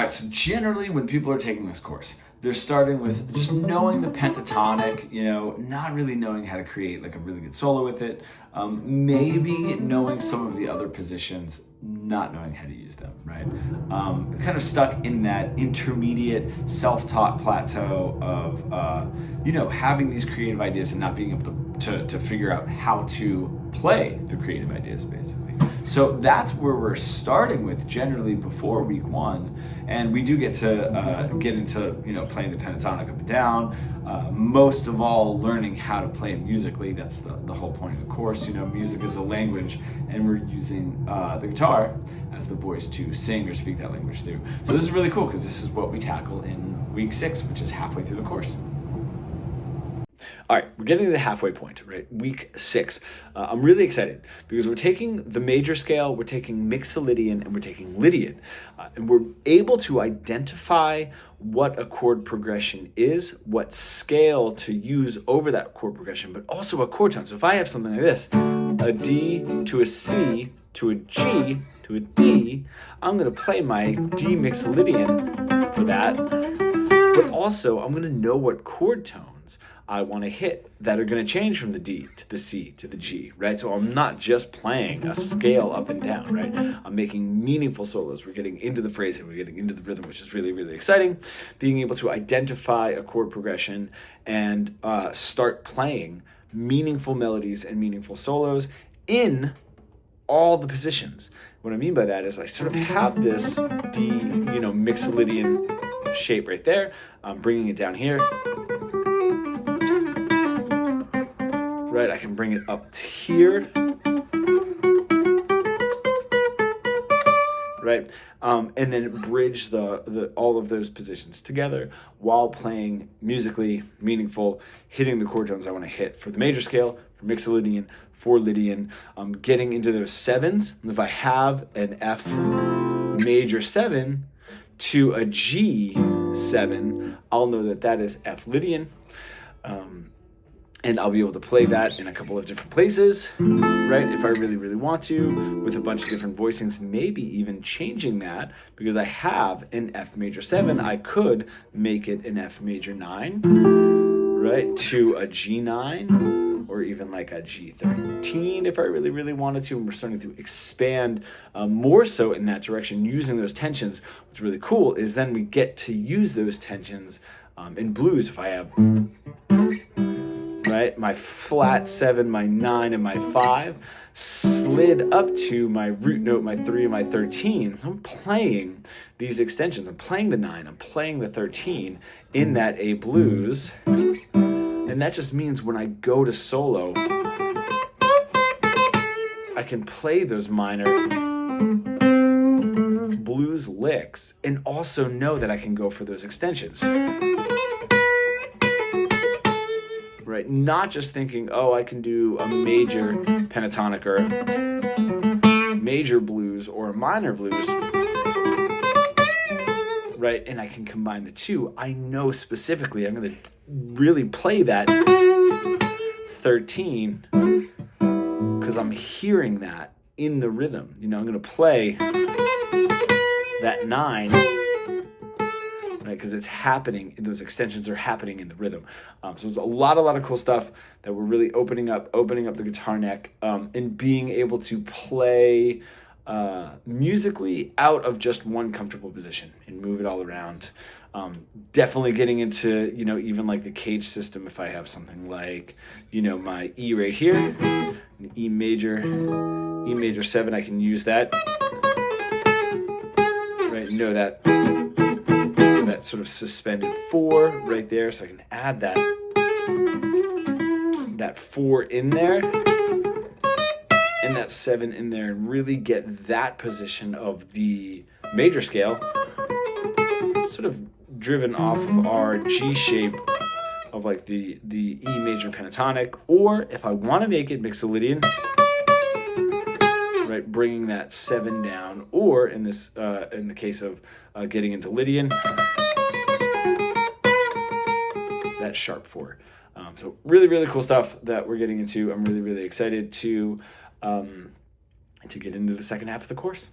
All right, so generally when people are taking this course, they're starting with just knowing the pentatonic, not really knowing how to create like a really good solo with it, maybe knowing some of the other positions, not knowing how to use them, right? Kind of stuck in that intermediate self-taught plateau of, having these creative ideas and not being able to figure out how to play the creative ideas, basically. So that's where we're starting with generally before week one, and we do get to get into playing the pentatonic up and down. Most of all, learning how to play it musically. That's the whole point of the course. Music is a language, and we're using the guitar as the voice to sing or speak that language through. So this is really cool because this is what we tackle in week 6, which is halfway through the course. All right, we're getting to the halfway point, right? Week 6. I'm really excited because we're taking the major scale, we're taking Mixolydian, and we're taking Lydian. And we're able to identify what a chord progression is, what scale to use over that chord progression, but also a chord tone. So if I have something like this, a D to a C to a G to a D, I'm going to play my D Mixolydian for that, but also I'm going to know what chord tones I want to hit that are going to change from the D to the C to the G, right? So I'm not just playing a scale up and down, right? I'm making meaningful solos. We're getting into the phrasing, we're getting into the rhythm, which is really, really exciting. Being able to identify a chord progression and start playing meaningful melodies and meaningful solos in all the positions. What I mean by that is I sort of have this D, Mixolydian shape right there. I'm bringing it down here. Right, I can bring it up to here, right, and then bridge the all of those positions together while playing musically meaningful, hitting the chord tones I want to hit for the major scale, for Mixolydian, for Lydian, getting into those 7s. If I have an F major 7 to a G 7, I'll know that that is F Lydian. And I'll be able to play that in a couple of different places, right? If I really, really want to, with a bunch of different voicings, maybe even changing that, because I have an F major 7, I could make it an F major 9, right? To a G9, or even like a G13 if I really, really wanted to. And we're starting to expand more so in that direction, using those tensions. What's really cool is then we get to use those tensions in blues. If I have, right, my flat 7, my 9, and my 5 slid up to my root note, my 3, and my 13. So I'm playing these extensions. I'm playing the 9, I'm playing the 13 in that A blues. And that just means when I go to solo, I can play those minor blues licks and also know that I can go for those extensions. Right, not just thinking, oh, I can do a major pentatonic or major blues or minor blues, right, and I can combine the two. I know specifically I'm going to really play that 13 because I'm hearing that in the rhythm. I'm going to play that 9, because it's happening, those extensions are happening in the rhythm. So there's a lot of cool stuff that we're really opening up the guitar neck, and being able to play musically out of just one comfortable position and move it all around. Definitely getting into, even like the cage system. If I have something like, my E right here, an E major 7, I can use that, right, that sort of suspended 4 right there, so I can add that 4 in there and that 7 in there and really get that position of the major scale sort of driven off of our G shape of like the E major pentatonic, or if I want to make it Mixolydian, right, bringing that 7 down, or in this in the case of getting into Lydian, that sharp 4. So really, really cool stuff that we're getting into. I'm really, really excited to get into the second half of the course.